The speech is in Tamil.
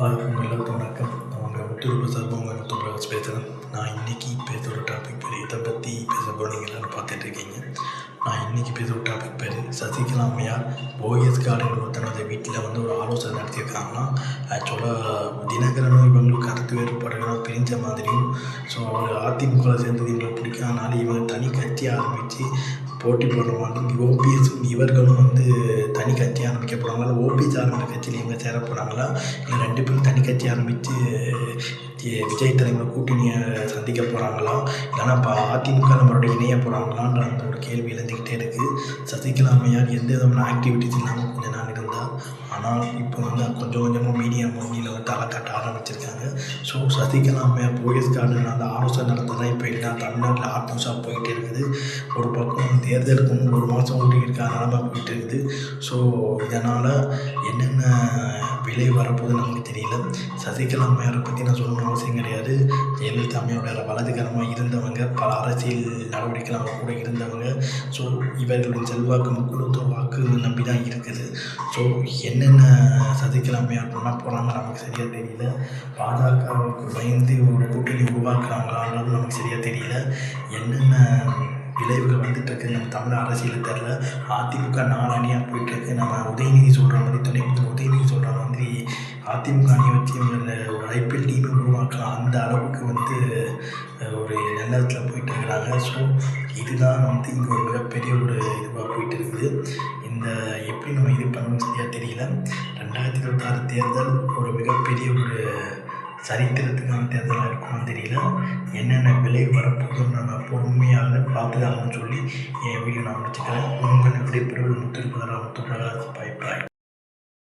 எல்லாருக்கும் வணக்கம். நான் உங்கள் முத்துருப்பு சார்பாக உங்கள் முத்துப்பிரகாஷ் பேசுகிறேன். நான் இன்றைக்கி பேசுகிற டாபிக் பேர் இதை பற்றி பேச போகிறீங்க எல்லாரும் பார்த்துட்ருக்கீங்க. நான் இன்றைக்கி பேசுகிற டாபிக் பேர் சசிகலா அம்மையார் போயஸ் கார்டன் தனது வீட்டில் ஒரு ஆலோசனை நடத்தியிருக்காங்கன்னா ஆக்சுவலாக தினகரனும் இவங்களுக்கு கருத்து வேறுபாடுகளாக பிரிஞ்ச மாதிரியும் அவர் அதிமுக சேர்ந்தது எங்களுக்கு பிடிக்காதனால இவங்க தனி கட்சி ஆரம்பித்து போட்டி போடுற ஓபிஎஸ் இவர்களும் தனி கட்சி ஆரம்பிக்க போகிறாங்களா, ஓபிஎஸ் ஆரம்பித்த கட்சியில் இவங்க சேர போகிறாங்களா, இல்லை ரெண்டு பேரும் தனி கட்சி ஆரம்பித்து விஜய் தலைமை கூட்டணியை சந்திக்க போகிறாங்களா, இல்லைனா இப்போ அதிமுக நம்மளோட இணைய போகிறாங்களான்ற அந்த ஒரு கேள்வி எழுந்துக்கிட்டே இருக்குது. சசிகலா அம்மையார் எந்த விதமான ஆக்டிவிட்டிஸ் இல்லாமல் கொஞ்சம் நாள் இருந்தால், ஆனால் இப்போ கொஞ்சம் கொஞ்சமாக மீடியா மொழியில் தலை காட்ட ஆரம்பிச்சிருக்காங்க. ஸோ சசிகலா அம்மையார் போயஸ் கார்டன் அந்த ஆலோசனை நடந்ததான் இப்போ எல்லாம் தமிழ்நாட்டில் ஆட்டோஸாக போயிட்டு இருக்குது. ஒரு பக்கம் தேர்தலுக்கு முன் ஒரு மாதம் ஓட்டிக்கிட்டு நிலமை போயிட்டு இருக்குது. ஸோ இதனால் என்னென்ன விலை வரப்போகுது நமக்கு தெரியல. சசிகலா அம்மையாரை பற்றி நான் சொல்லணும்னு அவசியம் கிடையாது. ஜெயலலிதா அம்மையோட வலதுகரமாக இருந்தவங்க, பல அரசியல் நடவடிக்கைகள் அவங்க கூட இருந்தவங்க. ஸோ இவர்களின் செல்வாக்கு முக்கியத்துவ வாக்கு நம்பி தான் இருக்குது. ஸோ என்னென்ன சசிகலா அம்மையார் பண்ண போகிறாங்க நமக்கு சரியாக தெரியல. பாஜகவுக்கு பயந்து ஒரு கூட்டணி உருவாக்குறாங்களான்றது நமக்கு சரியாக தெரியல. என்னென்ன விளைவுகள் வந்துட்டுருக்கு நம்ம தமிழ் அரசியல் தெரில. அதிமுக 4 அணியாக போயிட்டுருக்கு. நம்ம உதயநிதி சொல்கிற மாதிரி, துணை முதல்வர் உதயநிதி சொல்கிற மாதிரி அதிமுக அணியை வச்சு இவங்க ஒரு ஐபிஎல் டீமை உருவாக்கலாம், அந்த அளவுக்கு ஒரு நல்லத்தில் போயிட்டு இருக்கிறாங்க. ஸோ இதுதான் இங்கே ஒரு மிகப்பெரிய ஒரு இதுவாக போயிட்டு இருக்குது. இந்த எப்படி நம்ம இது பண்ணணும்னு சரியாக தெரியல. 2026 தேர்தல் ஒரு மிகப்பெரிய ஒரு சரித்திரத்துக்கான தேர்தலாக இருக்கும்னு தெரியல. என்னென்ன விளைவு வரப்போகுதுன்னு நான் பொறுமையாக பார்த்துதாங்கன்னு சொல்லி என் வீடியோ நான் முடிச்சுக்கிறேன். உங்கள் விடைபெறுவது முத்துப்பிரகாஷ். பாய் பாய்.